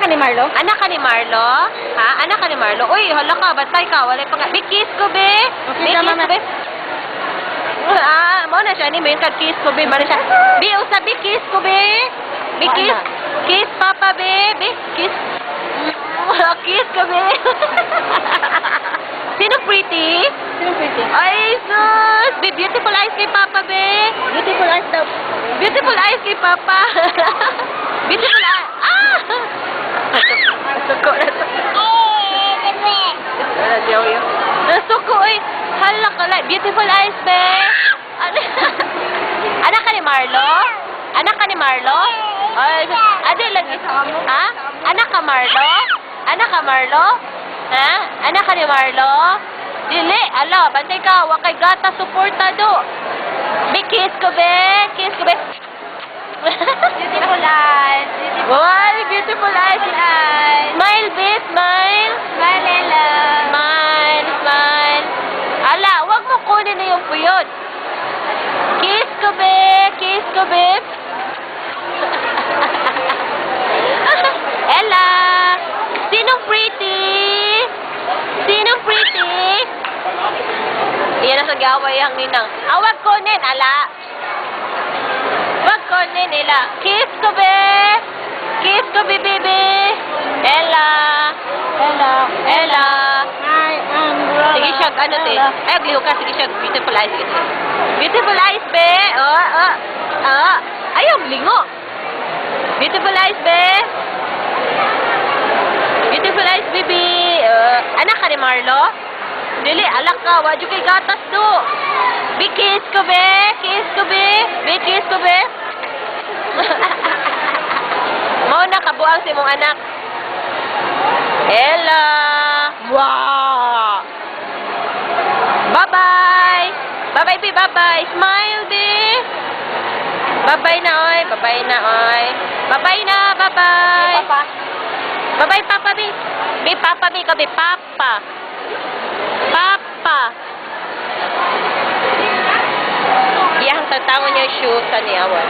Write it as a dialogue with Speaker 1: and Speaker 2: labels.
Speaker 1: ka ni Marlo?
Speaker 2: Anak ka ni Marlo? Ha? Anak ka ni Marlo? Uy, hala ka, bantay ka. Wala pa nga. Bikis ko, be.
Speaker 1: Okay,
Speaker 2: Bikis
Speaker 1: tama
Speaker 2: ko, be. Mo na siya ni main kag kiss ko, be. Mo na siya. Be, usa, bikis ko, be. Bikis.
Speaker 1: Wala.
Speaker 2: Kiss, papa, be. Be, kiss. Kiss ko, be. Sino pretty?
Speaker 1: Sino pretty?
Speaker 2: Ay, sus! Be, beautiful eyes kay papa, be.
Speaker 1: Beautiful eyes daw.
Speaker 2: Beautiful eyes kay papa. Beautiful eyes. Ah! Nasuko na to. Nasuko eh. Hala ka lang. Beautiful eyes, be. Anak ka ni Marlo? Anak ka ni Marlo? Ay, adi lagi. Ha? Anak ka Marlo? Anak ka Marlo? Ha? Anak ka ni Marlo? Dili. Ala, bantay ka. Wakay gata suportado. Be, kiss ko, be. Kiss ko, be.
Speaker 1: Beautiful eyes.
Speaker 2: Wow, beautiful eyes. Smile, be. Smile.
Speaker 1: Smile, Ella.
Speaker 2: Smile, smile. Ala, wag mo kunin na yung puyod. Kiss ko, be. Kiss ko, be. Ella. Sinong pretty? Sinong pretty? Iyan na sa gaway ang ninang. Wag kunin, ala. Wag kunin, Ella. Kiss ko, be. Kiss ko, be, baby. Ella.
Speaker 1: Ella.
Speaker 2: Ella.
Speaker 1: Hi,
Speaker 2: Sige siya, ano te? Ay, agliho ka. Sige siya, beautiful eyes. Sige. Beautiful eyes, be. Ayaw, lingo. Beautiful eyes, be. Beautiful eyes, baby. Anak ka ni Marlo? Dili, alak ka. Wadyo kay gatas do. Be, kiss ko, be. Kiss ko, be. Be, kiss ko, be. Mo na, kabuang si mong anak. Ella. Wow. Bye-bye. Bye-bye, be. Bye-bye. Smile, be. Bye-bye na, oy. Bye-bye na, oy. Bye-bye na. Bye-bye.
Speaker 1: Papa.
Speaker 2: Bye-bye, Papa, be. Be, Papa, be. Ka, be. Papa. Papa. Iyang tatawon niya yung shoes sa niyawan.